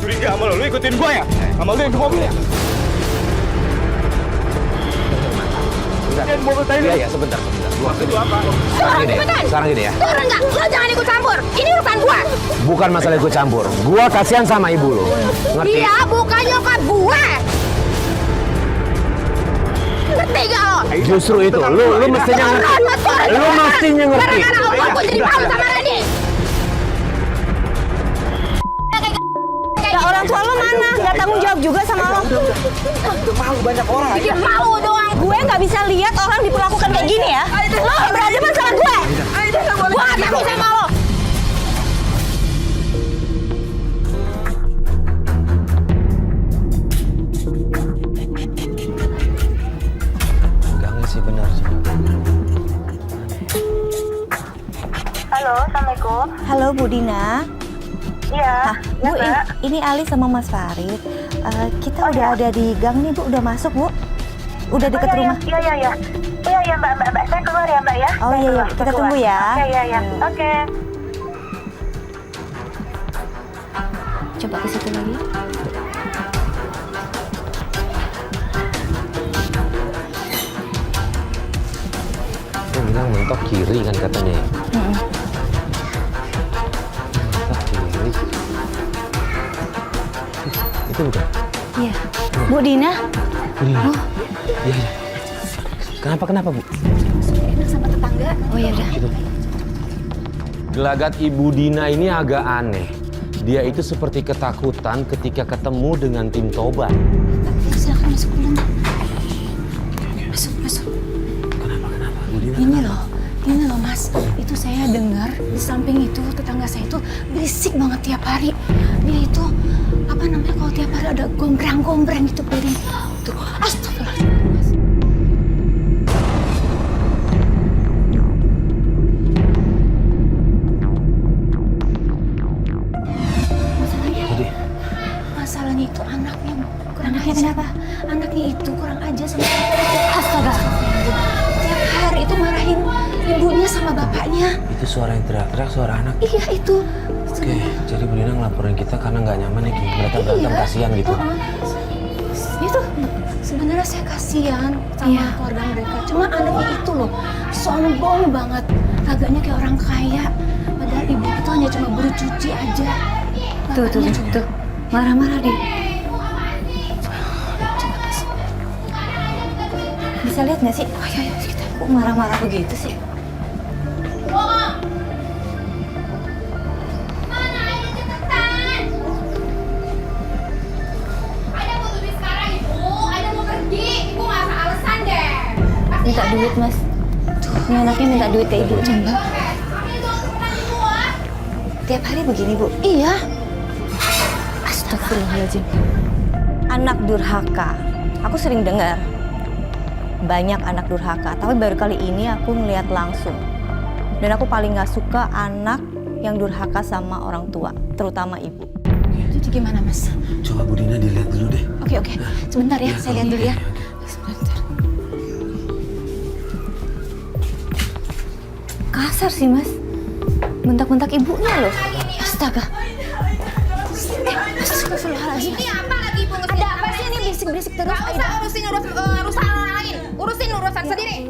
curiga sama lu ikutin gua ya? Sama lu yang ke mobil ya? Dan mobil tadi. Iya, sebentar. Maksud lu apa? Sekarang gini ya. Turun nggak? Lo jangan ikut campur. Ini urusan gua. Bukan masalah ikut campur. Gua kasihan sama ibu lu. Ngerti? Dia bukan nyokap gua. Ngerti gak lo? Justru itu. Lu mestinya ngerti. Lu mestinya ngerti. Gara-gara Allah gua jadi malu sama Rani. Ya orang tua lo mana? Gak tanggung jawab juga sama lo. Udah malu banyak orang aja. Bikin malu doang. Gue nggak bisa lihat orang diperlakukan kayak gini ya. Lo berani sama gue. Gua gak takut sama lo. Enggak sih benar sih. Halo, Assalamualaikum. Halo Bu Dina. Iya, Bu, Mbak. ini Ali sama Mas Farid. Kita udah ada di gang nih Bu, udah masuk Bu. Udah deket rumah. Iya, Mbak. Saya keluar ya, Mbak ya. Oh Saya iya, keluar, kita keluar. tunggu ya. Iya. Oke. Coba ke situ lagi. Dia bilang mentok kiri kan katanya ya. Mentok kiri. Itu bukan? Iya. Bu Dina. Iya. Iya. Kenapa Bu? Sama tetangga. Oh iya udah. Gitu. Gelagat Ibu Dina ini agak aneh. Dia itu seperti ketakutan ketika ketemu dengan tim Toba. Silakan masuk dulu. Masuk. Kenapa Bu Dina? Ini loh Mas, itu saya dengar di samping itu tetangga saya itu berisik banget tiap hari. Dia itu apa namanya kalau tiap hari ada gombrang gitu piring. Tuh, astagfirullahaladzim Mas. Masalahnya itu anaknya kurang aja. Kenapa? Anaknya itu kurang aja sama astaga. Tiap hari itu marahin ibunya sama bapaknya. Itu suara yang teriak-teriak, suara anak. Iya itu. Oke, jadi Bu Dina ngelaporin kita karena nggak nyaman nih berantem kasihan gitu. Itu sebenarnya saya kasihan sama keluarga mereka. Cuma anaknya itu loh sombong banget. Agaknya kayak orang kaya. Padahal ibu itu hanya cuma buru cuci aja. Bapaknya juga. Marah-marah deh. Bisa lihat nggak sih? Ayo kita. Kok marah-marah begitu sih? Minta duit Mas. Ini anaknya minta duit ke ibu. Coba. Tiap hari begini Bu. Iya. Astagfirullahaladzim. Anak durhaka. Aku sering dengar. Banyak anak durhaka. Tapi baru kali ini aku ngeliat langsung. Dan aku paling gak suka anak yang durhaka sama orang tua. Terutama ibu. Jadi gimana Mas? Coba Bu Dina dilihat dulu deh. Oke. Sebentar ya, saya lihat dulu ya. Sebentar. Kasar sih Mas. Bentak-bentak ibunya loh. Astaga. Astagfirullahaladzim. Ini apa lagi Ibu? Ada apa sih ini berisik-berisik terus? Gak usah urusin urusan orang lain. Urusin urusan sendiri.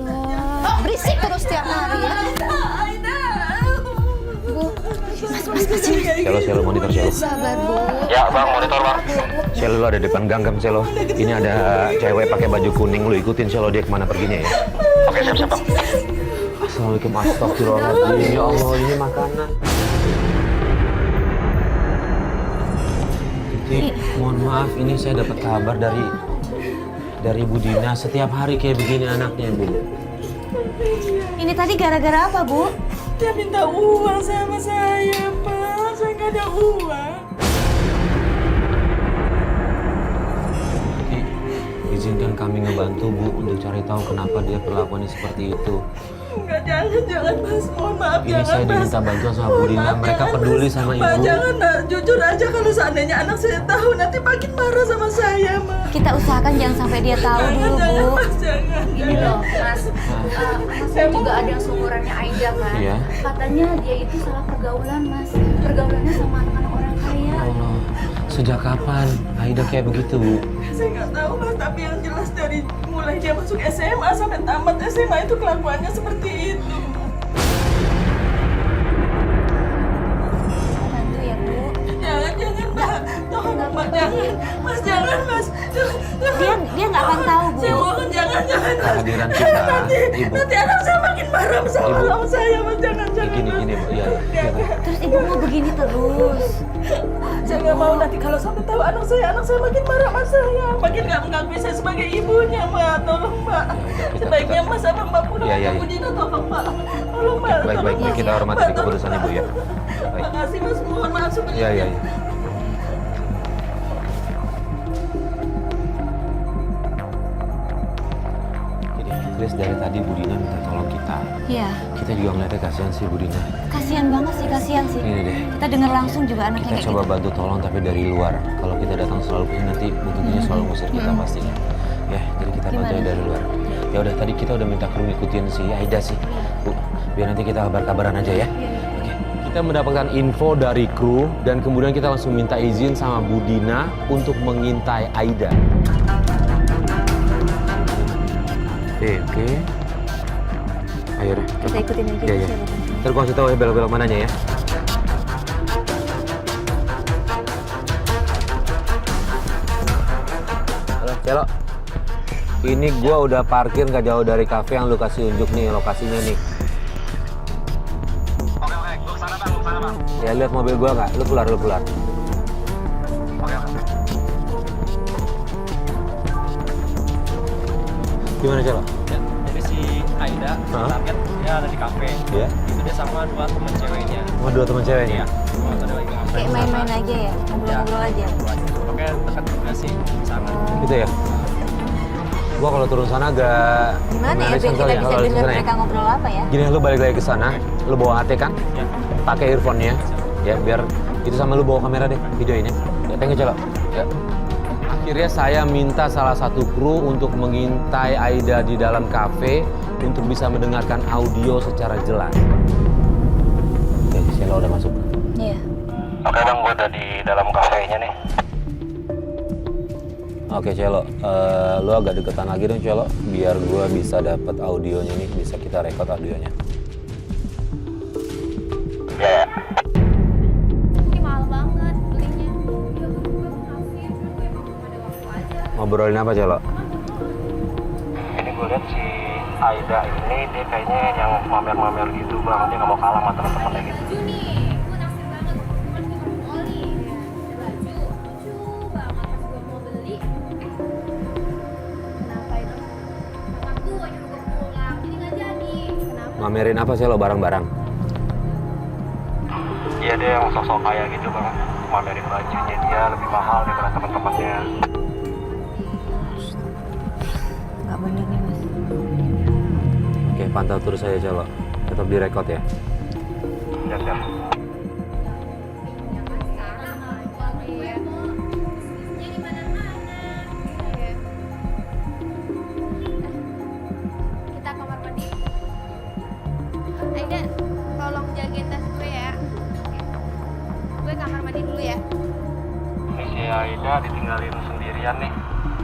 Oh, berisik terus tiap hari ya. Selo, monitor Selo. Sabar, Bu. Ya Bang, monitor Bang. Selo lu ada depan gang Selo. Ini ada cewek pakai baju kuning, lu ikutin Selo dia kemana perginya ya. Oke, siap Bang. Assalamualaikum, astagfirullahaladzim. Ya Allah, ini makanan. Titik, mohon maaf, ini saya dapat kabar dari Bu Dina. Setiap hari kayak begini anaknya, Bu. Ini tadi gara-gara apa Bu? Dia minta uang sama saya, Pak. Saya nggak ada uang. Izinkan kami ngebantu Bu untuk cari tahu kenapa dia perlakuannya seperti itu. Enggak, jangan Mas. Mohon maaf, Ini jangan saya Mas. diminta bantuan sama Bu Dina. Maaf, Mereka jangan, peduli Mas. sama Pak, Ibu. jangan, Pak. Jujur aja kalau seandainya anak saya tahu nanti makin marah sama saya, Mas. Kita usahakan jangan sampai dia tahu dulu Bu. Jangan, Mas. Jangan. Ini loh, Mas. Saya juga ada yang seumurannya Aida kan. Iya. Katanya dia itu salah pergaulan, Mas. Pergaulannya sama anak-anak orang kaya. Allah. Sejak kapan Aida kayak begitu, Bu? Saya nggak tahu Mas, tapi yang jelas dari mulai dia masuk SMA sampai tamat SMA itu kelakuannya seperti itu. Bantu ya, Bu. Jangan Mbak, tolong Mbak, jangan Mas, jangan Mas. Dia nggak akan tahu, Bu. Saya mohon jangan. Kehadiran kita, Ibu. Nanti anak saya makin marah sama saya Mas, jangan. Gini, Bu. Iya. Terus Ibu mau begini terus. Saya nggak mau nanti kalau sampai tahu anak saya makin marah sama saya, makin nggak mengakui saya sebagai ibunya, Mbak. Tolong Mbak. Sebaiknya Mas sama Mbak pulang ke Bu Dina, tolong Mbak. Tolong Mbak. Baik. Kita hormati keputusan Ibu ya. Baik. Makasih Mas, mohon maaf sebelumnya. Iya. Jadi, Chris dari tadi Bu Dina minta tolong kita. Iya. Kita juga ngeliatnya kasihan sih Bu Dina. Kasihan banget sih, kasihan sih. Ini deh. Kita dengar langsung juga anaknya Kita kayak coba gitu. bantu tolong tapi dari luar. Kalau kita datang selalu kesini nanti butuhnya selalu ngusir kita pastinya. Ya, jadi kita bantunya dari luar. Ya udah tadi kita udah minta kru ngikutin si Aida sih. Bu, biar nanti kita kabar-kabaran aja ya. Oke. Kita mendapatkan info dari kru dan kemudian kita langsung minta izin sama Bu Dina untuk mengintai Aida. Oke. Ayo deh. Kita ikutin aja. Iya. Ntar gua kasih tahu ya belok-belok mananya ya. Halo, Celo. Ini gua udah parkir gak jauh dari kafe yang lu kasih unjuk nih, lokasinya nih. Oke, gua kesana bang. Ya lihat mobil gua nggak? Lu keluar. Oke. Gimana Celo? Ya, jadi si Aida, target dia ada di kafe. Iya. Itu dia sama dua teman ceweknya. Oh, dua teman ceweknya? Oh, tadi lagi ngapain? Kayak main-main aja ya, ngobrol-ngobrol aja. Oke, dekat juga sih di sana. Gitu ya? Gua kalau turun sana agak Gimana ya, menarik biar kita soalnya bisa kalau di dengar sana ya. mereka ngobrol apa ya? Gini, lu balik lagi ke sana, lu bawa AT kan? Ya. Pakai earphone-nya, ya biar itu sama lu bawa kamera deh, videoin ya. Ya, thank you, Celo. Ya. Akhirnya saya minta salah satu kru untuk mengintai Aida di dalam kafe untuk bisa mendengarkan audio secara jelas. Oke, Celo udah masuk. Iya. Oke bang, gue udah di dalam kafenya nih. Oke, Celo, lu agak deketan lagi dong, Celo, biar gua bisa dapat audionya nih, bisa kita rekod audionya. Ya. Ini mahal banget belinya. Ya gue kasih, gue emang belum ada waktu aja. Ngobrolin apa, Celo? Ini gue lihat si Aida ini dia kayaknya yang mamer-mamer gitu bang. Dia nggak mau kalah sama teman-temannya gitu. Baju nih, gue naksir banget. Kemarin gue ke Oli, ada baju lucu banget. Pas gue mau beli, kenapa itu? Kakak gue nyuruh gue pulang, jadi nggak jadi. Kenapa? Mamerin apa, Celo, barang-barang? Iya, dia yang sok-sok kaya gitu bang. Mamerin bajunya dia lebih mahal daripada teman-temannya. Nggak bener nih, Mas. Oke, pantau terus saya, Celo. Tetap direkod ya. Ya, siap. Kita kamar mandi. Aida, tolong jagain tas gue ya. Oke. Gue kamar mandi dulu ya. Ini si Aida ditinggalin sendirian nih.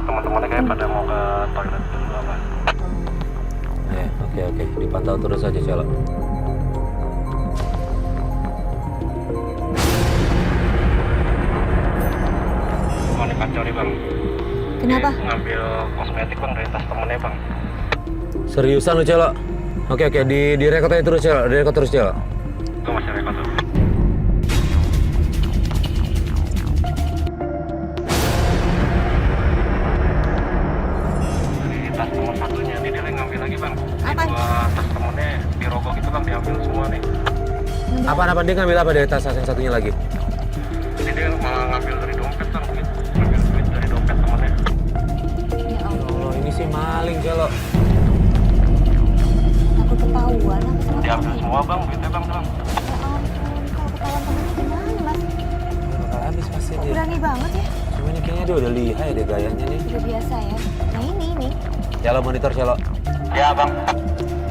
Teman-temannya kayak pada mau ke toilet dulu apa. Ya, oke. Dipantau terus aja, Celo. Mau nih kacau nih bang. Kenapa? Dia ngambil kosmetik bang dari tas temennya bang. Seriusan lu, Celo? Oke, direkod aja terus, Celo. Direkod terus, Celo. Gue masih rekod tuh. Dari tas teman satunya nih dia ngambil lagi bang. Apa? Dua tas temennya dirogoh gitu bang, diambil semua nih. Apaan dia ngambil apa dari tas yang satunya lagi? Jadi dia malah ngambil dari dompet bang, ngambil duit dari dompet temennya. Ya Allah, Allah, ini sih maling, Celo. takut ketahuan apa sama Diambil temennya? semua bang, duitnya bang bang. Ya ampun, kalau ketahuan temennya gimana, Mas? Bakal habis pasti Kok dia. berani banget ya? Cuma ini kayaknya dia udah lihai deh gayanya nih. Udah biasa ya. Nah ini. Celo, monitor, Celo. Ya bang.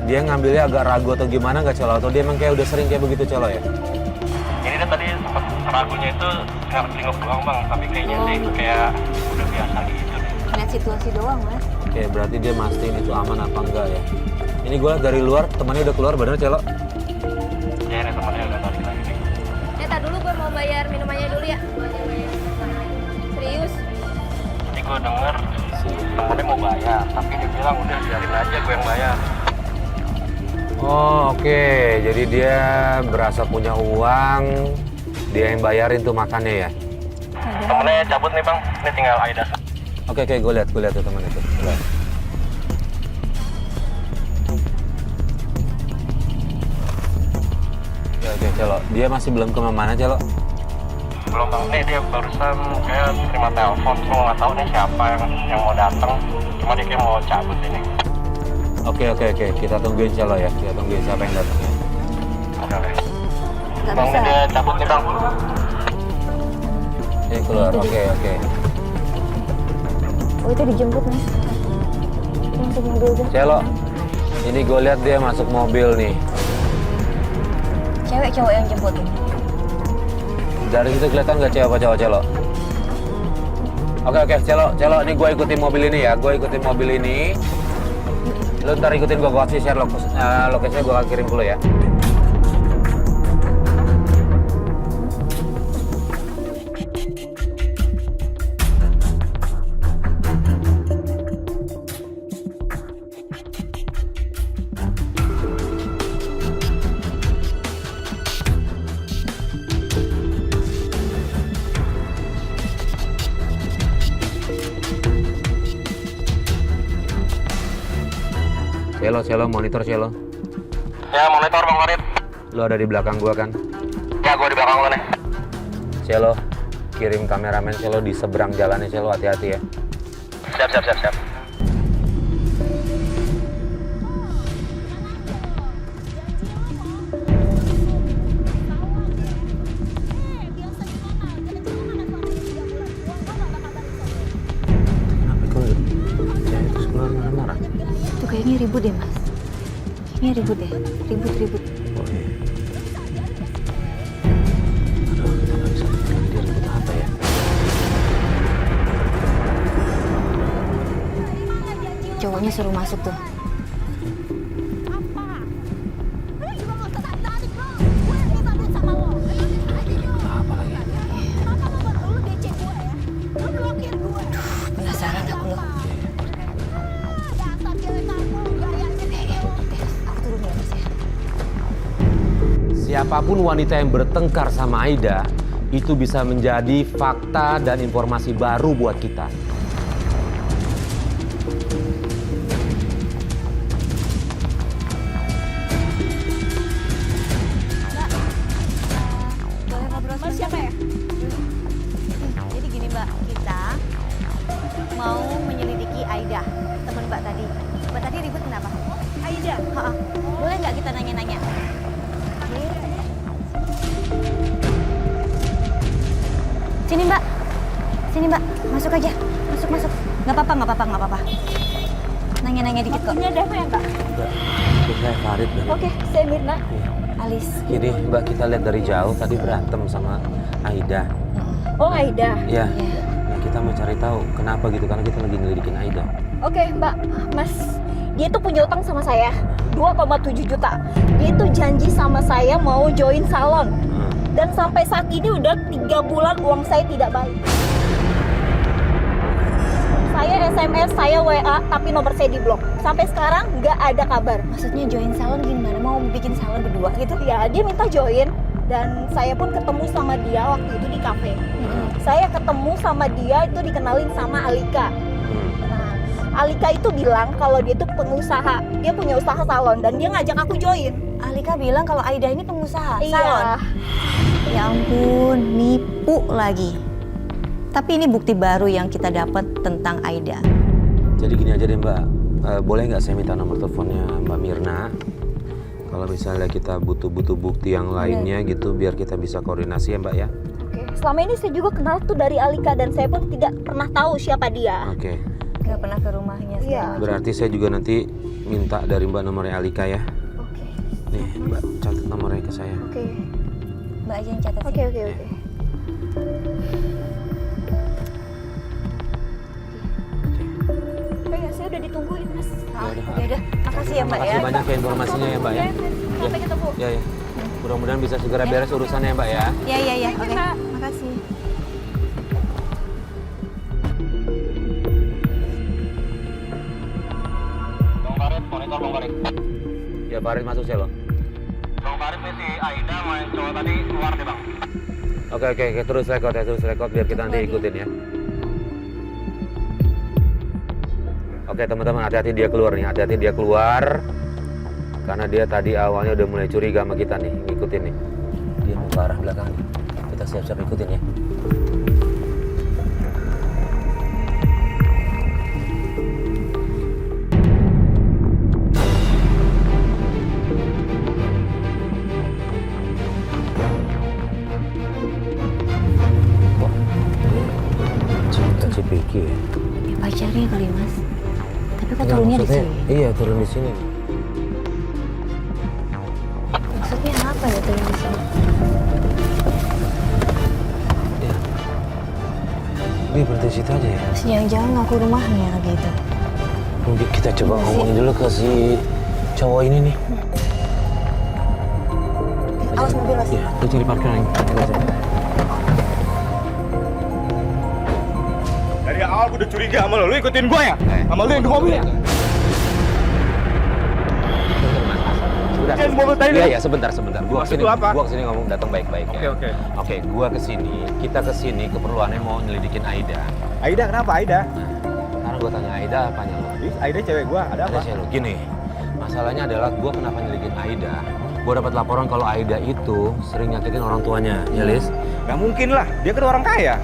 Dia ngambilnya agak ragu atau gimana nggak, Celo? Atau dia emang kayak udah sering kayak begitu, Celo ya? Ini dia tadi sempat ragunya itu ngelak-ngelak doang bang, tapi kayaknya sih kayak udah biasa gitu deh. Lihat situasi doang, Mas. Oke, berarti dia mastiin itu aman apa enggak ya. Ini gue dari luar, temannya udah keluar, bener Celo? Ya ini temannya udah balik lagi nih. Tar dulu gue mau bayar minumannya dulu ya. Serius? Jadi gue denger temennya mau bayar, tapi dia bilang udah biarin aja gue yang bayar. Oh oke, jadi dia berasa punya uang, dia yang bayarin tuh makannya ya? Temennya cabut nih bang, ini tinggal Aida. Oke, gue lihat tuh teman itu. Lihat. Oke, Celo. Dia masih belum kemana, Celo? Belum bang, nih dia barusan kayak terima telepon, cuma nggak tahu nih siapa yang mau datang. Cuma dia kayak mau cabut ini. Oke. Kita tungguin Celo ya. Kita tungguin siapa yang datang ya. Oke. Nggak Bang, bisa. ini dia cabut nih bang. Dia keluar. Oke. Oh, itu dijemput, Mas. Masuk mobil tuh. Celo. Ini gue lihat dia masuk mobil nih. Cewek cowok yang jemput. Dari situ kelihatan nggak cewek apa cowok, Celo? Oke, Celo. Ini gue ikutin mobil ini ya. Gue ikutin mobil ini. Lu ntar ikutin gue kasih share lokasinya gue akan kirim dulu ya. Celo, monitor Celo. Ya monitor bang Farid. Lu ada di belakang gua kan? Ya gue di belakang lo nih. Celo, kirim kameramen Celo di seberang jalannya Celo, hati-hati ya. Siap. Kenapa kok cewek terus keluar marah-marah? Tuh kayaknya ribut deh, Mas. Kayaknya ribut deh. Ribut. Oh iya. Aduh, kita nggak bisa bilang dia ribut apa ya? Cowoknya suruh masuk tuh. Apa lagi? Penasaran aku loh. Aku turun ya, Mas ya. Siapapun wanita yang bertengkar sama Aida, itu bisa menjadi fakta dan informasi baru buat kita. Boleh ngobrol sama siapa ya? Jadi gini Mbak, kita mau menyelidiki Aida, teman Mbak tadi. Mbak tadi ribut kenapa? Aida? Boleh nggak kita nanya-nanya? Sini Mbak, masuk aja, masuk. Nggak apa-apa. Nanya-nanya dikit kok. Ini ada apa ya Mbak? Enggak, itu saya Farid dari... Oke, saya Mirna. Alis. Jadi Mbak, kita lihat dari jauh tadi berantem sama Aida. Oh Aida. Iya. Nah, kita mau cari tahu kenapa gitu, karena kita lagi nyelidikin Aida. Oke Mbak, Mas, dia tuh punya utang sama saya 2,7 juta. Dia tuh janji sama saya mau join salon. Dan sampai saat ini udah 3 bulan uang saya tidak balik. Saya SMS, saya WA, tapi nomor saya diblok. Sampai sekarang nggak ada kabar. Maksudnya join salon gimana? Mau bikin salon berdua gitu? Ya, dia minta join. Dan saya pun ketemu sama dia waktu itu di kafe. Saya ketemu sama dia itu dikenalin sama Alika. Nah, Alika itu bilang kalau dia itu pengusaha. Dia punya usaha salon dan dia ngajak aku join. Alika bilang kalau Aida ini pengusaha Iya. salon. Ya ampun, nipu lagi. Tapi ini bukti baru yang kita dapat tentang Aida. Jadi gini aja deh Mbak, boleh nggak saya minta nomor teleponnya Mbak Mirna? Kalau misalnya kita butuh bukti yang lainnya gitu, biar kita bisa koordinasi ya Mbak ya. Oke. Selama ini saya juga kenal tuh dari Alika dan saya pun tidak pernah tahu siapa dia. Oke. Gak pernah ke rumahnya segala Iya. macam. Berarti saya juga nanti minta dari Mbak nomornya Alika ya. Oke. Nih Mbak, catat nomornya ke saya. Oke. Mbak aja yang catat. Oke. Ya, saya udah ditungguin, Mas. Udah. Makasih ya Mbak ya. Makasih banyak ya informasinya ya Mbak ya. Sampai ketemu. Ya. Mudah-mudahan bisa segera beres urusannya ya Mbak ya. Iya. Oke. Makasih. Bang Farid, monitor Bang Farid. Ya Farid masuk selo. Bang Farid nih si Aida main cowok tadi keluar deh Bang. Oke, terus record biar kita nanti ikutin ya. Oke teman-teman, hati-hati dia keluar nih, karena dia tadi awalnya udah mulai curiga sama kita nih, ngikutin nih. Dia mau ke arah belakang nih, kita siap-siap ikutin ya. Wah, cinta Cipiki ya. Ya pacarnya kali Mas. Tapi kok turunnya di sini? Iya, turun di sini. Maksudnya apa ya turun di sini? Iya. Dia berhenti situ aja ya. Terus jangan-jangan ngaku rumahnya gitu. Mungkin kita coba ngomongin dulu ke si cowok ini nih. Awas mobil Mas. Iya, lu cari parkiran. Dari awal gue udah curiga sama lo ikutin gue ya? Sama lo yang ke mobil ya? Jangan mobil tadi. Iya, sebentar. Gua Maksud lu apa? kesini ngomong datang baik-baik ya. Oke, gua kesini, kita kesini keperluannya mau nyelidikin Aida. Aida kenapa Aida? Sekarang gua tanya Aida apanya lo? Aida cewek gue, ada apa? Ada lo. Gini, masalahnya adalah gua kenapa nyelidikin Aida? Gua dapat laporan kalau Aida itu sering nyakitin orang tuanya, ya Lis? Gak mungkin lah, dia kan orang kaya.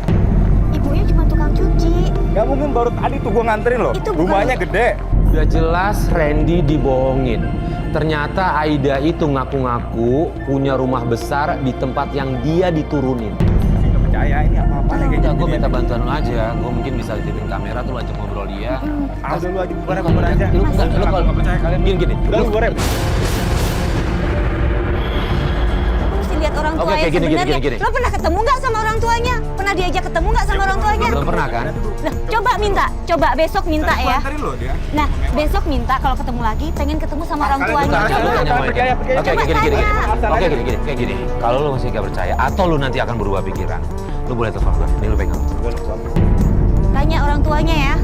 Ibunya cuma tukang cuci. Gak mungkin, baru tadi tuh gue nganterin lo. Itu bukan- Rumahnya gede. Udah jelas Randy dibohongin. Ternyata Aida itu ngaku-ngaku punya rumah besar di tempat yang dia diturunin. Masih gak percaya ini apa-apa nih Ya, gue minta bantuan lu aja. Gue mungkin bisa titipin kamera tuh lu ajak ngobrol dia. Udah lu aja bubar aja. Lu kalau nggak percaya kalian. gini. Udah lu goreng. Aku mesti lihat orang Oke, tuanya gini. sebenarnya. Lo pernah ketemu nggak sama orang tuanya? Pernah diajak ketemu nggak sama orang tuanya? Belum pernah kan? Nah, coba besok minta Tadi gua ya. anterin lo dia. Nah, besok minta kalau ketemu lagi pengen ketemu sama orang kalian tuanya. bentar, Coba tanya sama percaya. Aida. Oke, Coba gini. tanya. Oke, kayak gini. Kalau lu masih gak percaya atau lu nanti akan berubah pikiran, lu boleh telepon gue. Ini lu pegang. Tanya orang tuanya ya.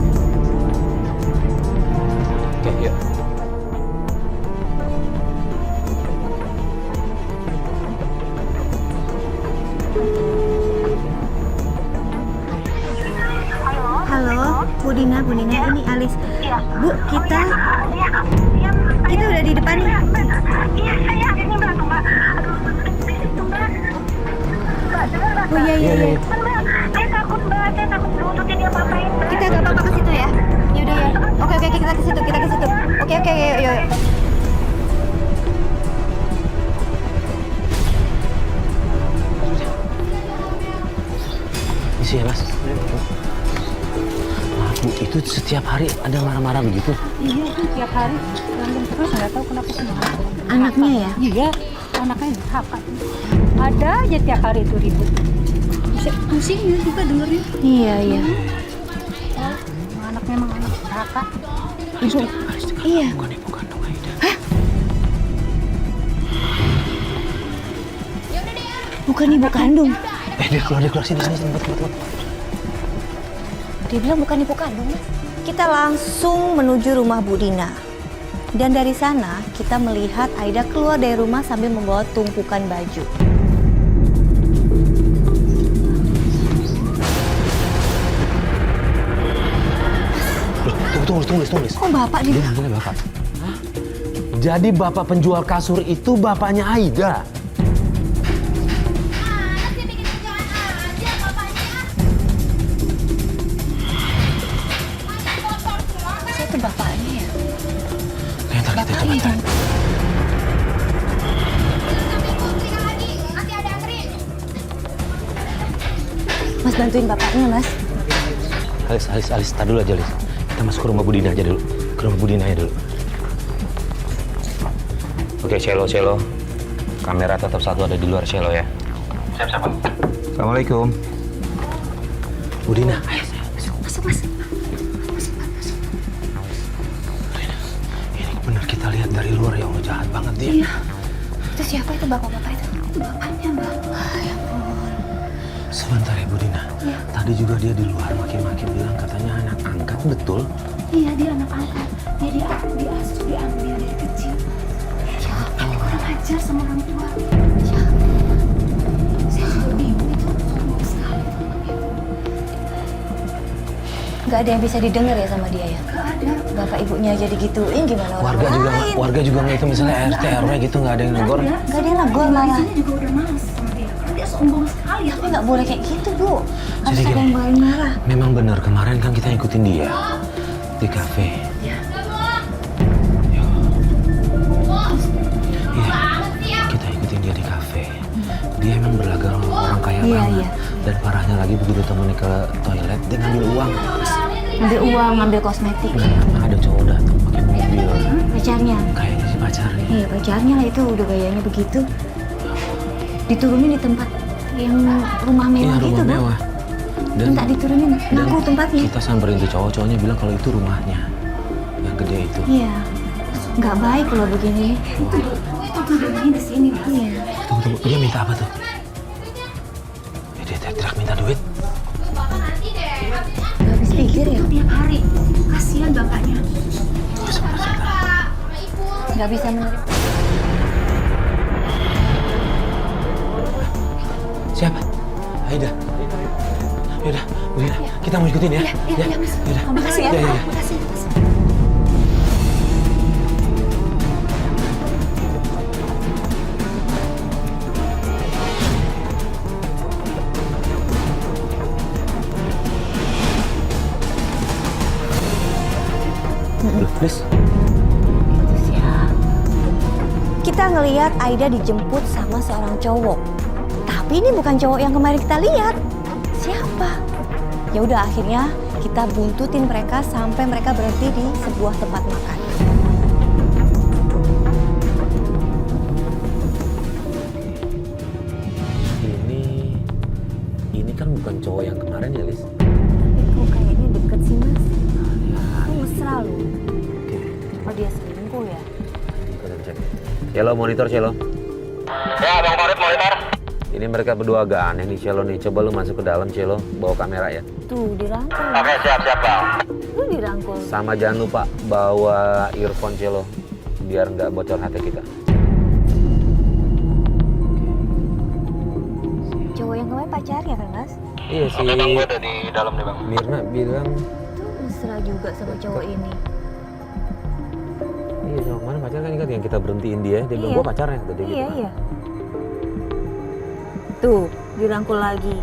Oke, yuk. Halo, Bu Dina, ini Alis. Bu, kita udah di depan nih. Iya, saya ini Mbak. Aduh, di situ Mbak. Mbak, dengar Mbak? Oh iya. Mbak, saya takut Mbak, saya takut diututin dia apa-apain Mbak. Kita gak apa-apa ke situ ya. Yaudah ya. Oke, kita ke situ. Oke, yuk. Isi ya, Mas. Bu, itu setiap hari ada marah-marah begitu? Iya, itu tiap hari berantem terus, nggak tahu kenapa kenapa. Anaknya ya? Iya, anaknya durhaka. Ada aja tiap hari itu ribut. Bisa pusing ya juga dengerin. Iya. Anak memang anak durhaka. Iya. Bukan ibu kandung Aida. Bukan ibu kandung. Dia keluar sini tempat. Dia bilang bukan ibu kandung. Kita langsung menuju rumah Bu Dina. Dan dari sana kita melihat Aida keluar dari rumah sambil membawa tumpukan baju. Tulis. Kok bapak di Dia manggilnya bapak. Jadi bapak penjual kasur itu bapaknya Aida. Saya tuh bapaknya ya. Ntar kita coba cari. Mas bantuin bapaknya, Mas. Alis, tar dulu aja, Alis. Kita masuk ke rumah Bu Dina aja dulu. Ke rumah Bu Dina aja dulu. Oke, Shelo. Kamera tetap satu ada di luar Shelo ya. Siap-siap bang. Assalamualaikum. Budina, ayo Masuk, Mas. ini benar kita lihat dari luar ya Allah, jahat banget dia. Iya. Itu siapa itu bapak-bapak itu? Itu bapaknya, Mbak. Ya ampun. Sebentar ya Budina. Iya. Tadi juga dia di luar maki-maki bilang katanya anak angkat, betul? Iya, dia anak angkat. Dia diasuh, diambil dari kecil. Ya, tapi kurang ajar sama orang tua. Ya, saya juga bingung itu. Sombong sekali tuh anaknya. Nggak ada yang bisa didengar ya sama dia ya? Gak ada. Bapak ibunya aja digituin, gimana orang lain? Warga juga nggak itu misalnya RT RW gitu nggak ada yang negor. Nggak ada yang negor malah. Sini juga udah males sama dia. Karena dia sombong sekali. Tapi nggak boleh kayak gitu, Bu. Harus Jadi ada gini, yang boleh marah. memang benar kemarin kan kita ikutin dia di kafe. Ya. Iya, kita ikutin dia di kafe. Dia emang berlagak orang kaya Iya, banget. iya. Dan parahnya lagi begitu temennya ke toilet, dia ngambil uang. Ngambil uang, ngambil kosmetik. Nah, ada cowok datang pakai mobil. Pacarnya. Kayaknya si pacarnya. Iya, pacarnya lah itu udah gayanya begitu. Diturunin di tempat yang rumah mewah Iya, gitu, rumah Bu. mewah. Minta diturunin, ngaku tempatnya. Kita samperin tuh cowoknya bilang kalau itu rumahnya. Yang gede itu. Iya. Nggak baik kalau begini. Itu tujuannya di sini, Mas. Iya. Tunggu, dia minta apa tuh? Dia teriak minta duit. Nggak habis pikir ya. Itu tiap hari. Kasihan bapaknya. Nggak bisa menerima. Siapa? Aida. Yaudah, Budina, kita mau ikutin ya. Iya, Mas. Yaudah. Makasih ya. Iya. Makasih. Please. Itu siapa? Kita ngelihat Aida dijemput sama seorang cowok. Tapi ini bukan cowok yang kemarin kita lihat. Siapa? Ya udah akhirnya kita buntutin mereka sampai mereka berhenti di sebuah tempat makan. Ini kan bukan cowok yang kemarin ya, Lis? Tapi kok kayaknya deket sih, Mas. Aku mesra loh. Oke. Oh dia selingkuh ya? Kita cek. Celo, monitor Celo. Ya Bang Farid monitor. Ini mereka berdua agak aneh nih Celo nih. Coba lu masuk ke dalam Celo, bawa kamera ya. Tuh dirangkul. Oke siap Bang. Lu dirangkul. Sama jangan lupa bawa earphone Celo, biar nggak bocor hati kita. Cowok yang kemarin pacarnya kan, Mas? Iya sih. Oke Bang, gue udah di dalam nih Bang. Mirna bilang, Tuh mesra juga sama cowok ini. iya sama kemarin pacar kan ingat yang kita berhentiin dia bilang Iya. gua pacarnya tadi gitu. Iya, iya. Tuh, dirangkul lagi.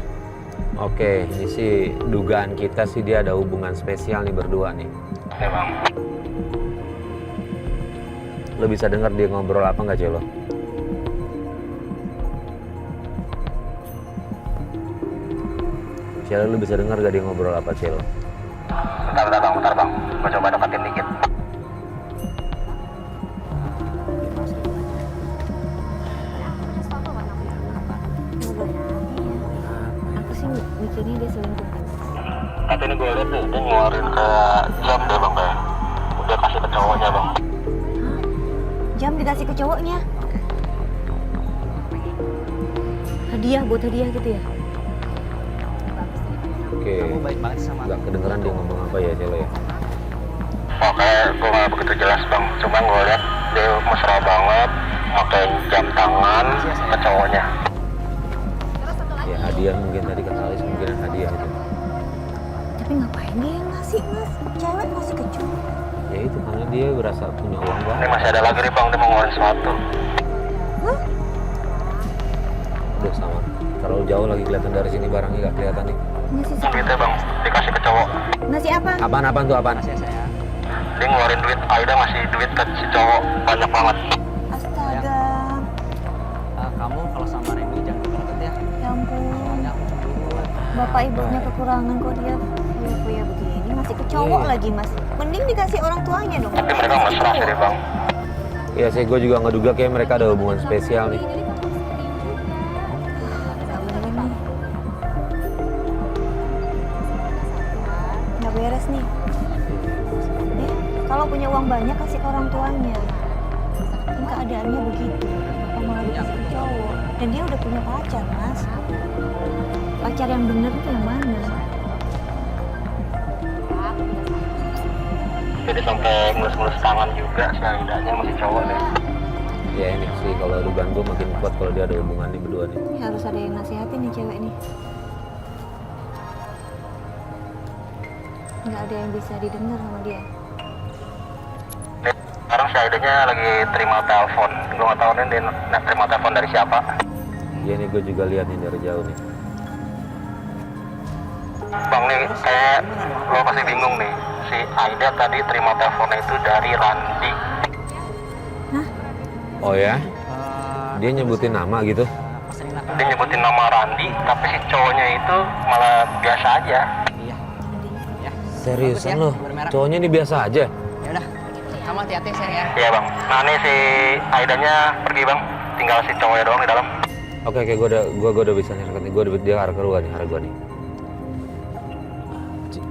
Oke, ini sih dugaan kita sih dia ada hubungan spesial nih berdua nih. Oke Bang. Lo bisa dengar dia ngobrol apa nggak Celo? Celo, lu bisa dengar gak dia ngobrol apa Celo? Bentar Bang. Gue coba deketin dikit. Aku sih mikirnya dia selingkuh. Tapi ini gue liat nih, dia ngeluarin kayak jam deh Bang kayak. Udah kasih ke cowoknya Bang. Jam dikasih ke cowoknya. Hadiah buat hadiah gitu ya? Oke. Kamu baik banget sama gak kedengeran dia ngomong apa ya Celo ya? Oke, gue gak begitu jelas Bang. Cuma gue liat dia mesra banget. Pakai jam tangan ke cowoknya. Ya hadiah mungkin tadi kata Alis mungkin hadiah itu. Tapi ngapain dia yang ngasih, Mas? Cewek ngasih ke cowok. Ya itu karena dia berasa punya uang Ini banget. masih ada lagi nih Bang, dia mau ngeluarin sesuatu. Udah sama. Terlalu jauh lagi kelihatan dari sini barangnya gak kelihatan nih. Ngasih Gitu Bang, dikasih ke cowok. Ngasih apa? Apaan tuh apaan? Dia ngeluarin duit, Aida ngasih duit ke si cowok banyak banget. Astaga. Kamu kalau sama Remy jangan deket ya. Ya ampun. Soalnya aku cemburu. Bapak ibunya kekurangan kok dia foya-foya begini. Ngasih ke cowok lagi, Mas. Mending dikasih orang tuanya dong. Tapi mereka mesra sih deh Bang. Iya sih gue juga ngeduga kayak mereka ada hubungan spesial nih. Gak nggak beres nih. Kalau punya uang banyak kasih ke orang tuanya. Kan keadaannya begitu. Kenapa malah dikasih ke cowok? Dan dia udah punya pacar, Mas. Pacar yang bener itu yang mana? Jadi sampai ngelus-ngelus tangan juga si Aidanya masih cowok deh. Ya ini sih kalau dugaan gue makin kuat kalau dia ada hubungan nih berdua nih. Ini harus ada yang nasihatin nih cewek nih. Nggak ada yang bisa didengar sama dia. Sekarang si Aidanya lagi terima telepon. Gue nggak tahu nih dia terima telepon dari siapa. Iya nih gue juga lihat nih dari jauh nih. Bang nih kayak lo pasti bingung nih. Si Aida tadi terima teleponnya itu dari Randi. Oh ya? Dia nyebutin nama gitu? Dia nyebutin nama Randi, tapi si cowoknya itu malah biasa aja. Iya. Ya. Seriusan Bagus lo? ya, bermerek. Cowoknya ini biasa aja? Ya udah. Kamu hati-hati sering ya. Iya bang. Nah ini si Aidanya pergi bang. Tinggal si cowoknya doang di dalam. Oke, gue udah bisa nyerahkan nih. Dia arah keluar nih, arah gue nih.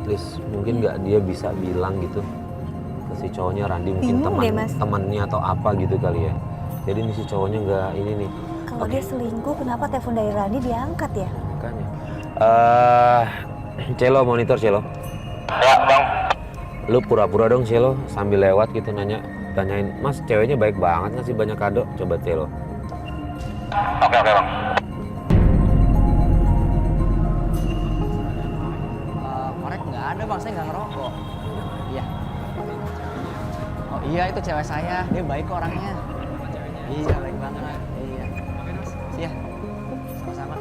Please, mungkin nggak dia bisa bilang gitu ke si cowoknya Randi, mungkin Bingung deh, Mas. temannya atau apa gitu kali ya. Jadi nih si cowoknya nggak ini nih. Kalau dia selingkuh, kenapa telepon dari Randi diangkat ya? Makanya. Celo, monitor Celo. Ya bang. Lu pura-pura dong Celo sambil lewat gitu tanyain, Mas ceweknya baik banget ngasih banyak kado. Coba Celo. Oke bang. Korek nggak ada bang, saya nggak ngerokok. Iya. Oh iya itu cewek saya, dia baik kok orangnya. Iya baik banget. Iya. Iya. Sama-sama.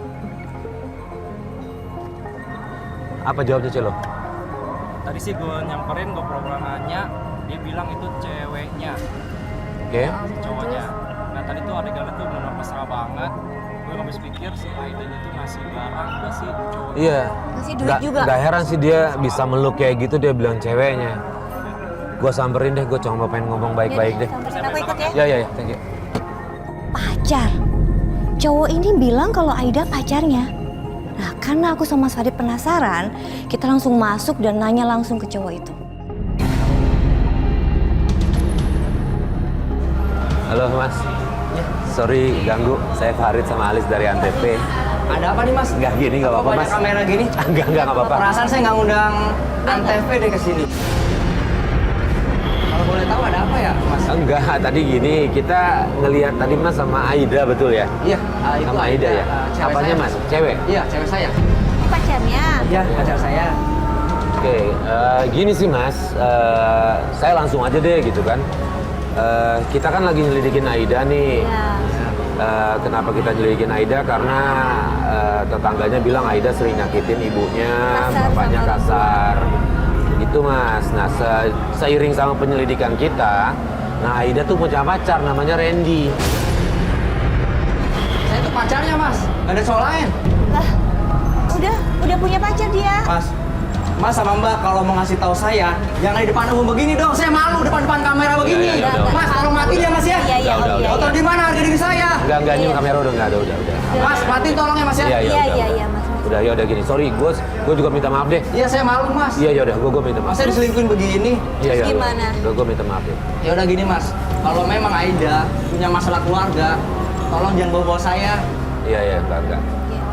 Apa jawabnya Celo? Tadi sih gue nyamperin, gue pura-pura nanya, dia bilang itu ceweknya, Oke. si cowoknya. Nah tadi tuh adegannya tuh benar-benar mesra banget. Gue nggak habis pikir si Aidanya tuh ngasih barang ke si cowok. Iya. Ngasih duit juga. Gak heran sih dia bisa meluk kayak gitu, dia bilang ceweknya. Gue samperin deh, gue cuma pengen ngomong baik-baik deh. Sampai aku ikut ya. Ya, thank you. Pacar. Cowok ini bilang kalau Aida pacarnya. Nah, karena aku sama Mas Fadil penasaran, kita langsung masuk dan nanya langsung ke cowok itu. Halo Mas. Sorry ganggu, saya Farid sama Alis dari Antv. Ada apa nih mas? Enggak gini, nggak apa-apa Banyak Mas. kamera gini? Enggak apa-apa. Perasaan saya nggak ngundang Antv deh ke sini. Kalau boleh tahu ada apa ya mas? Enggak, tadi gini, kita ngelihat tadi Mas sama Aida betul ya? Iya, itu sama Aida ya? cewek Apanya saya. Mas? Cewek? Iya, cewek saya. Ini pacarnya. Iya, pacar saya. Oke, gini sih Mas, saya langsung aja deh gitu kan. Kita kan lagi nyelidikin Aida nih. Iya. Kenapa kita nyelidikin Aida? Karena tetangganya bilang Aida sering nyakitin ibunya, Kasar bapaknya sama kasar. Gitu Mas. Nah, seiring sama penyelidikan kita, nah Aida tuh punya pacar namanya Randy. Saya tuh pacarnya mas, nggak ada cowok lain. Lah, udah punya pacar dia. Mas sama Mbak kalau mau ngasih tahu saya, jangan di depan umum begini dong. Saya malu depan kamera begini. Ya, udah. Mas, tolong matiin ya Mas ya. Iya, Udah. Foto di mana harga diri saya? Enggak ini kamera udah nggak ada, udah. Mas, matiin tolong ya Mas ya. Iya, Mas. Udah, ya udah gini. Sorry, gue juga minta maaf deh. Iya, saya malu Mas. Iya, ya udah, gue minta maaf. Mas, saya diselingkuhin begini. Iya. Gimana? Gue minta maaf ya. Ya udah gini Mas, kalau memang Aida punya masalah keluarga, tolong jangan bawa saya. Iya, enggak.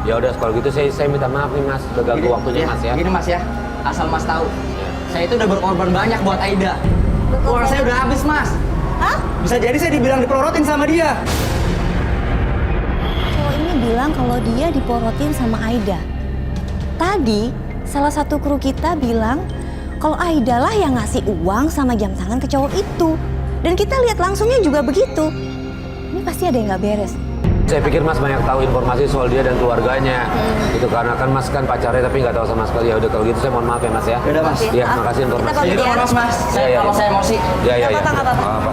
Ya udah, kalau gitu saya minta maaf nih Mas, udah ganggu waktunya Mas ya. Gini Mas ya, asal Mas tahu, saya itu udah berkorban banyak buat Aida. Uang saya udah habis Mas. Hah? Bisa jadi saya dibilang dipelorotin sama dia. Cowok ini bilang kalau dia diporotin sama Aida. Tadi salah satu kru kita bilang kalau Aida lah yang ngasih uang sama jam tangan ke cowok itu. Dan kita lihat langsungnya juga begitu. Ini pasti ada yang nggak beres. Saya pikir Mas banyak tahu informasi soal dia dan keluarganya. Itu karena kan Mas kan pacarnya tapi nggak taw sama sekali. Ya udah kalau gitu saya mohon maaf ya Mas ya. Udah Mas. Iya, makasih informasi. Kita pamit ya. Mas. Saya kalau saya emosi. Iya. Nggak apa-apa.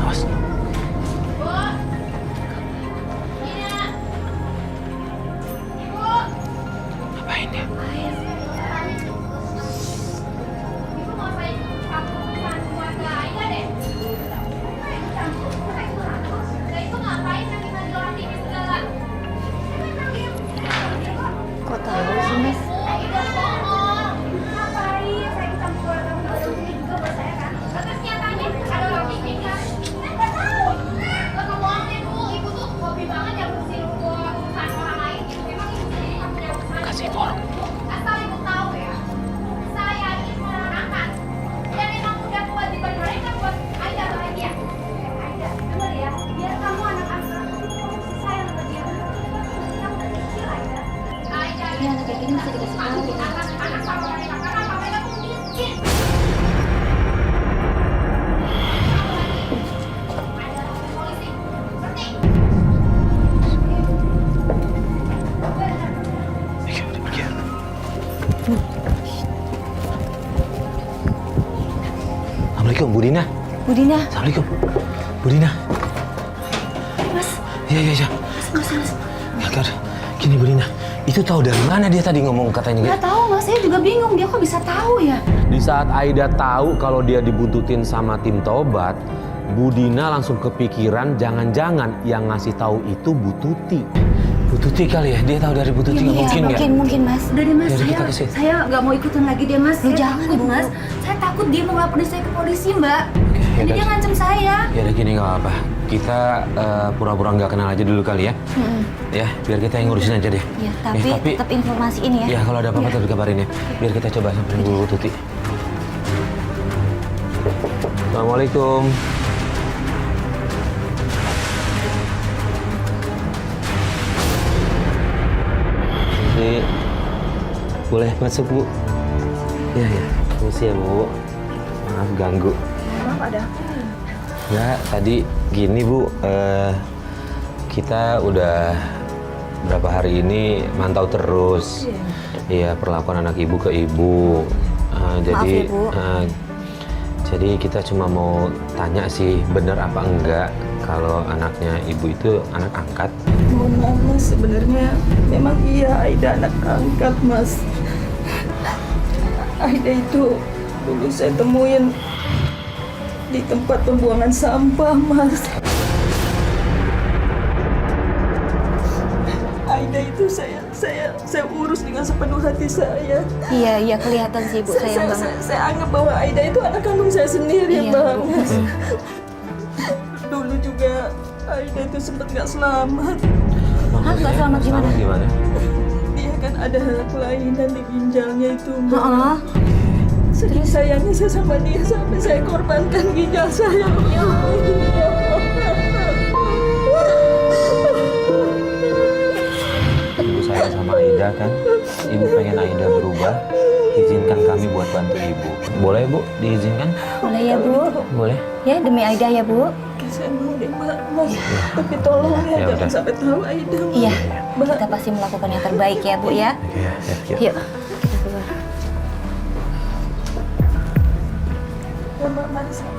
Awas. Ngapain dia? Kok tahu sih Mas? Assalamualaikum, Bu Dina. Bu Dina. Assalamualaikum. Bu Dina. Mas. Iya. Mas. Agar, gini Bu Dina. Itu tahu dari mana dia tadi ngomong katanya? Nggak tahu Mas, saya juga bingung. Dia kok bisa tahu ya? Di saat Aida tahu kalau dia dibuntutin sama tim Tobat, Bu Dina langsung kepikiran jangan-jangan yang ngasih tahu itu Bu Tuti. Bu Tuti kali ya? Dia tahu dari Bu Tuti, nggak mungkin ya? Mungkin Mas. Udah deh Mas, Yaudah, kita kesini. saya nggak mau ikutan lagi deh Mas. Lu Saya jangan, takut, Bu. Mas. Saya takut dia mau ngelaporin saya ke polisi Mbak. Jadi yaudah. dia ngancem saya. Ya udah gini nggak apa-apa. Kita pura-pura nggak kenal aja dulu kali ya. Ya, biar kita yang ngurusin aja deh. Ya, tapi tetap informasi ini ya. Ya, kalau ada apa-apa tetap dikabarin ya. Biar kita coba samperin dulu Bu Tuti. Assalamualaikum. Ini boleh masuk Bu? Ya. Permisi ya Bu. Maaf ganggu. Maaf, ada apa? Ya, tadi gini Bu, kita udah berapa hari ini mantau terus. Iya, perlakuan anak ibu ke ibu. Jadi, ya, Bu. Jadi kita cuma mau tanya sih, benar apa enggak kalau anaknya ibu itu anak angkat? Mohon maaf Mas, sebenarnya memang iya Aida anak angkat Mas. Aida itu dulu saya temuin di tempat pembuangan sampah Mas. Aida itu saya urus dengan sepenuh hati saya. Iya, kelihatan sih Bu, sayang banget. Saya anggap bahwa Aida itu anak kandung saya sendiri, Iya, Bang. Bu. Dulu juga Aida itu sempat nggak selamat. Hah, nggak selamat gimana? Gimana? Dia kan ada kelainan di ginjalnya itu, Mbak. Heeh. Saking sayangnya saya sama dia sampai saya korbankan ginjal saya. Ibu sayang sama Aida kan? Ibu pengen Aida berubah. Izinkan kami buat bantu ibu. Boleh Bu, diizinkan? Boleh ya Bu? Boleh. Ya, demi Aida ya Bu. Oke, saya mau deh, Mbak. Mas, tapi tolong ya, Ya jangan udah. sampai tahu Aida. Iya, Mbak. kita pasti melakukan yang terbaik ya Bu ya. Yuk. Yuk, kita keluar. Ya, Mbak, mari saya.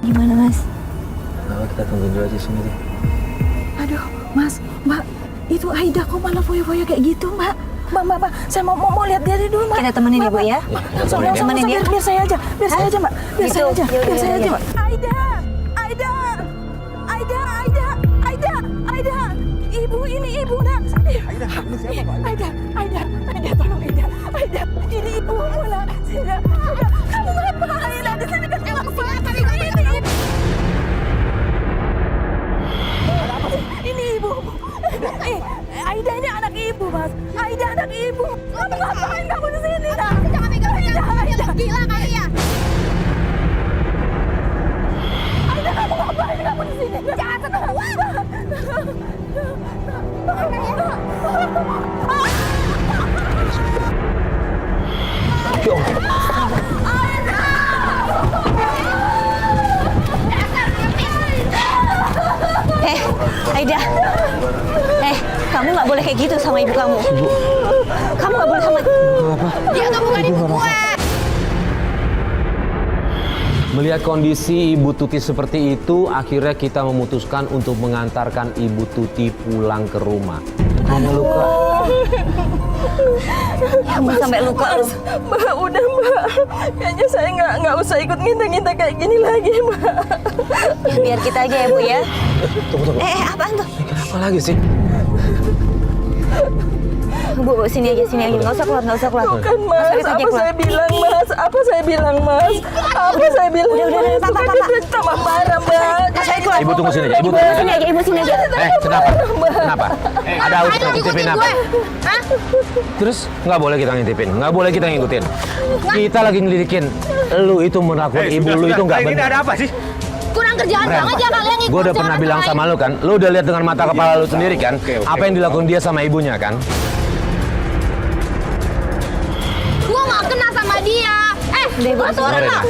Gimana Mas? Nah, kita tungguin dulu aja sini deh. Aduh, Mas, Mbak, itu Aida kok malah foya-foya kayak gitu, Mbak. Mbak, saya mau lihat dia dulu, Mbak. Kita temenin ya Bu ya. Langsung, temenin ya. biar saya aja, Mbak. Biar saya aja, Gitu. Yaudah, biar saya aja, yaudah. Mbak. Aida. Ibu, ini ibu, nak. Aida, ini siapa, Pak? Aida, tolong Aida. Aida, ini ibumu, nak. Aida, kamu ngapain? Di sini kan emang siapa ini? Ini ibu. Aida ini anak ibu, Mas. Aida anak ibu. Kamu ngapain kamu di sini, nak? Jangan pegang Aida. Gila kali ya. Aida, kamu ngapain kamu di sini? Jangan sentuh. Aida. Kamu nggak boleh kayak gitu sama ibu kamu. Kamu nggak boleh sama. Dia tuh bukan ibu gue. Melihat kondisi Ibu Tuti seperti itu, akhirnya kita memutuskan untuk mengantarkan Ibu Tuti pulang ke rumah. Karena luka. Kamu sampai luka loh. Mbak, udah Mbak. Kayaknya saya nggak usah ikut nginta-nginta kayak gini lagi, Mbak. Ya, biar kita aja ya Bu ya. Tunggu. Apaan tuh? Kenapa lagi sih? Bu, sini aja, nggak usah keluar. Bukan Mas, apa saya bilang Mas? Apa saya bilang? Udah, Papa. Dia tambah marah Mas. Saya keluar. Ibu tunggu sini aja, Ibu sini aja. Kenapa? Ada harus ngintipin apa? Terus nggak boleh kita ngintipin, nggak boleh kita ngikutin. Kita lagi ngelidikin. Lu itu melakukan ibu lu itu nggak benar. Ini ada apa sih? Kurang kerjaan banget ya kalian ngikut. Gue udah pernah bilang sama lu kan, lu udah lihat dengan mata kepala lu sendiri kan, apa yang dilakukan dia sama ibunya kan? Gua nggak kena sama dia. Gua turun lah.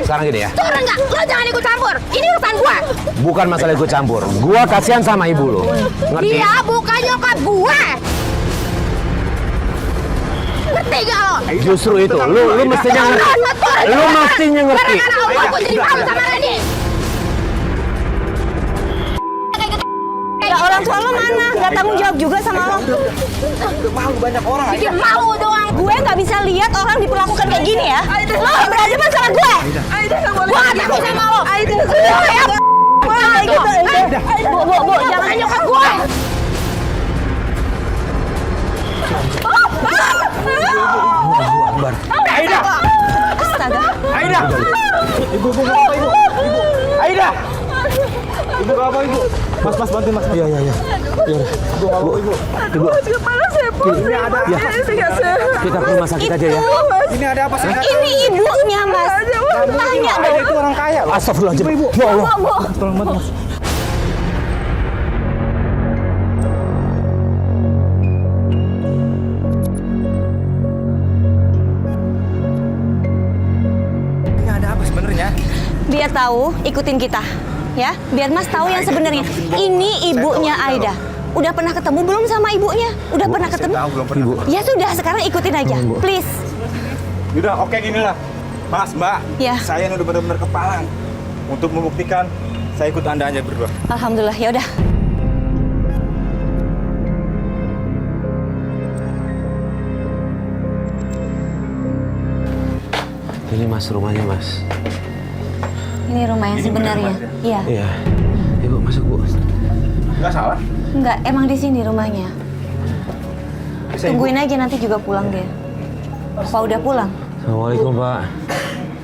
Sekarang gini ya. Turun nggak? Lo jangan ikut campur. Ini urusan gua. Bukan masalah ikut campur. Gua kasihan sama ibu lu. Ngerti? Dia bukan nyokap gue. Ngerti gak lo? Justru itu, lu mestinya ngerti. Lu mestinya ngerti. Karena gue jadi malu sama Rani. Ya orang tua lo mana? Gak tanggung jawab juga sama lo. Malu banyak orang. Bikin malu doang. Gue nggak bisa lihat orang diperlakukan kayak gini ya. Lo berani sama gue? Gue gak takut sama lo. Bu, jangan nyokap gue. Aida! Astaga. Aida! Ibu. Aida! Ibu apa ibu? Mas bantuin mas. Iya. Ibu. Kepala saya pusing. Ini ada apa? Kita ke rumah sakit aja ya. Ini ada apa sih? Ini ibunya, Mas. Tanya dong. Aida itu orang kaya loh. Astagfirullahaladzim. Ibu. Ya Allah. Tolong bantu mas. Ini ada apa sebenarnya? Biar tahu, ikutin kita. Ya, biar Mas tahu yang sebenarnya. Ini ibunya Aida. Udah pernah ketemu belum sama ibunya? Udah pernah ketemu? Tahu belum pernah. Ya sudah, sekarang ikutin aja. Please. Udah oke gini lah. Mas, Mbak. Ya. Saya ini udah benar-benar kepalang. Untuk membuktikan, saya ikut Anda aja berdua. Alhamdulillah, ya udah. Ini Mas rumahnya Mas. Ini rumah yang sebenarnya. Iya. Iya. Ibu masuk Bu. Nggak salah. Enggak, emang di sini rumahnya. Tungguin aja nanti juga pulang dia. Apa udah pulang? Assalamualaikum Pak.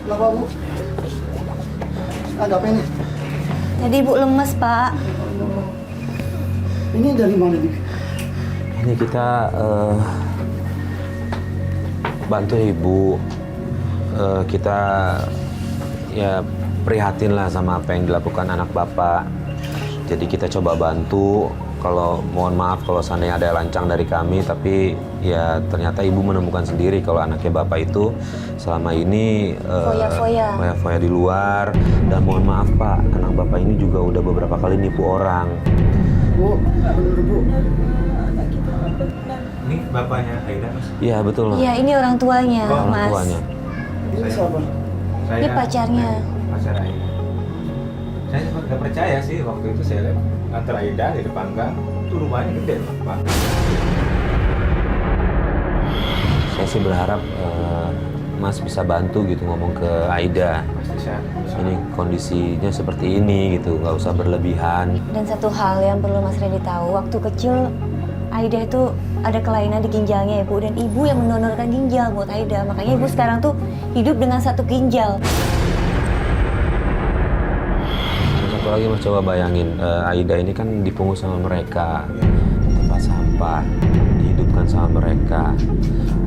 Kenapa Bu? Ada apa ini? Tadi Ibu lemes Pak. Ini dari mana nih? Ini kita bantu Ibu. Kita ya prihatin lah sama apa yang dilakukan anak Bapak. Jadi kita coba bantu. Kalau mohon maaf kalau seandainya ada lancang dari kami, tapi ya ternyata Ibu menemukan sendiri kalau anaknya Bapak itu selama ini foya-foya di luar. Dan mohon maaf Pak, anak Bapak ini juga udah beberapa kali nipu orang. Bu, bener Bu. Ini bapaknya Aida, Mas? Iya betul. Iya, ini orang tuanya, Orang Mas. tuanya. Ini siapa? Ini pacarnya. Pacar Aida. Saya sempat nggak percaya sih waktu itu saya lihat antara Aida di depan gang, itu rumahnya gede Pak. Saya sih berharap Mas bisa bantu gitu ngomong ke Aida. Ini kondisinya seperti ini gitu, nggak usah berlebihan. Dan satu hal yang perlu Mas Randy tahu, waktu kecil Aida itu ada kelainan di ginjalnya ya Bu, dan Ibu yang mendonorkan ginjal buat Aida. Makanya Ibu sekarang tuh hidup dengan satu ginjal. Satu lagi Mas coba bayangin, Aida ini kan dipungut sama mereka, tempat sampah, dihidupkan sama mereka.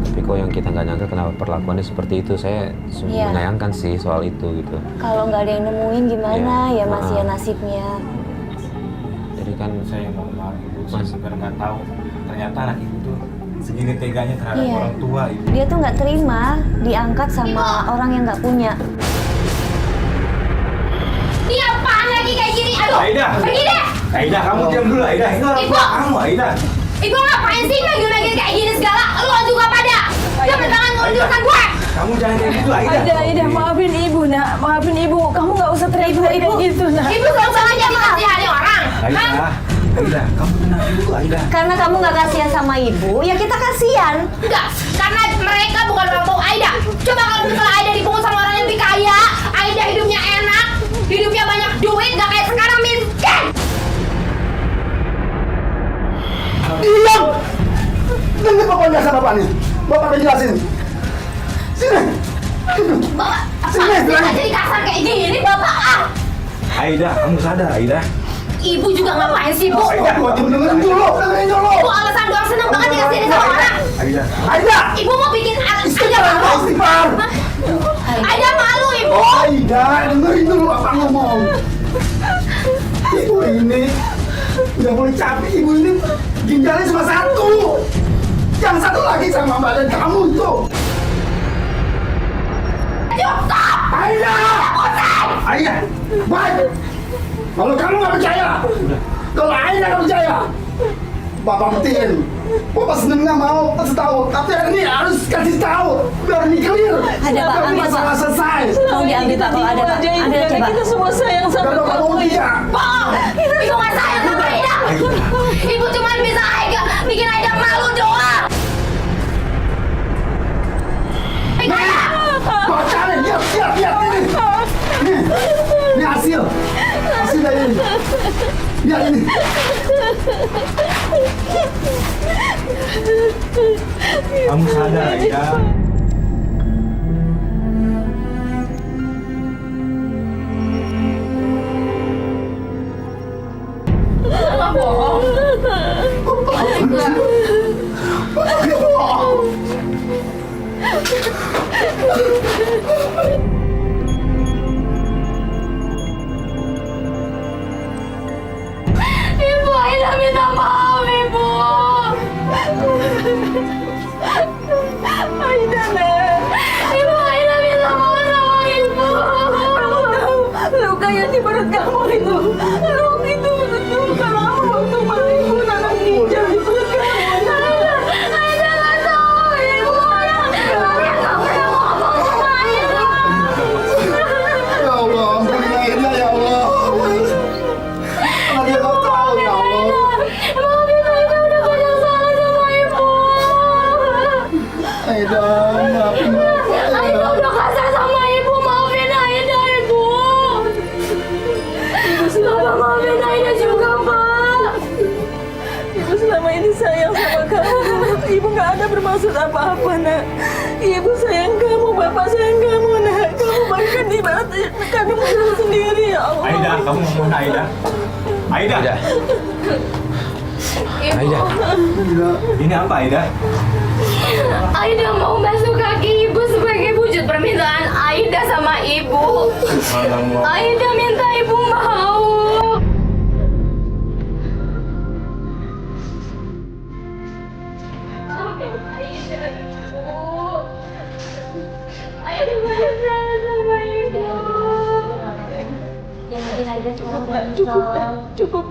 Tapi kok yang kita nggak nyangka kenapa perlakuannya seperti itu, saya menyayangkan sih soal itu gitu. Kalau nggak ada yang nemuin gimana ya Mas ya nasibnya. Jadi kan Saya mohon maaf Ibu, saya sebenarnya nggak tahu ternyata anak Ibu tuh segini teganya terhadap orang tua Ibu. Dia tuh nggak terima diangkat sama orang yang nggak punya. Ini apaan lagi kayak gini? Aduh, Aida! pergi deh! Aida, kamu diam dulu Aida. Ini orang tua kamu Aida. Ibu ngapain sih manggil-manggil kayak gini segala? Lo juga pada! Jangan tangan ngelunjurkan gue! Kamu jangan kayak gitu Aida. Aida, maafin Ibu nak, maafin Ibu. Kamu nggak usah teriak-teriak kayak gitu nak. Ibu gak usah aja mengasihani orang! Aida, kamu tenang dulu Aida. Karena kamu nggak kasihan sama Ibu, ya kita kasihan. Enggak, karena mereka bukan orang tua Aida. Coba kalau misalnya Aida dipungut sama orang yang lebih kaya, Aida hidupnya enak, hidupnya banyak duit, gak kayak sekarang miskin. Diam! Dengar pokoknya sama bapaknya. Bapak akan jelasin. Sini. Bapak, Sini, bilangin. jadi kasar kayak gini, Bapak ah. Aida, kamu sadar Aida? Ibu juga ngapain sih, Bu? Aida, dengerin dulu. Ibu alasan doang seneng banget dikasih ini sama orang. Aida. Aida. Ibu mau bikin Aida Istighfar, malu. istighfar. Aida malu, Ibu. Aida, dengerin dulu apa ngomong. Ibu ini udah mulai capek. Ibu ini ginjalnya cuma satu. Yang satu lagi sama badan kamu itu. Cukup. Aida. Aida, baik. Kalau kamu nggak percaya, kalau Aida nggak percaya, Bapak buktiin. Bapak senengnya mau kasih tahu, tapi hari ini harus kasih tahu biar ini clear. Ada Pak, Biar ambil masalah Pak. selesai. Tolong diambil Pak, kalau ada Pak. Ambil aja Pak. Kita semua sayang sama Kalau kamu kamu. iya. Bohong. Ibu nggak sayang sama Aida. Ibu cuma bisa bikin Aida malu doang. Baca nih, lihat ini. Ini hasil dari ini. Lihat ini. Kamu sadar Aida? Nggak bohong. Ibu, Aida minta maaf, Ibu. Aida, Nek. Ibu, Aida minta maaf sama Ibu. Kamu tahu luka yang di perut kamu itu. Luka itu luka lama waktu ibu nanam ginjal di perut kamu. Aida nggak tahu, Ibu. Aida nggak pernah ngomong sama Aida. Ya Allah, ampunin Aida ya Allah. Karena dia nggak tahu ya Allah. Maafin Aida udah banyak salah sama Ibu. Aida, maafin Bapak. Aida udah kasar sama Ibu. Maafin Aida, Ibu. Bapak maafin Aida juga, Pak. Ibu selama ini sayang sama kamu. Ibu nggak ada bermaksud apa-apa, Nak. Ibu sayang kamu, Bapak sayang kamu, Nak. Kamu bahkan ibarat kandung kamu sendiri, ya Allah. Aida, kamu ngomong Aida. Aida. Ibu. Ini apa Aida? Aida mau basuh kaki Ibu sebagai wujud permintaan Aida sama Ibu. Aida minta Ibu mau. Aida banyak salah sama Ibu. Yang mungkin Aida cuma Cukup, cukup, cukup.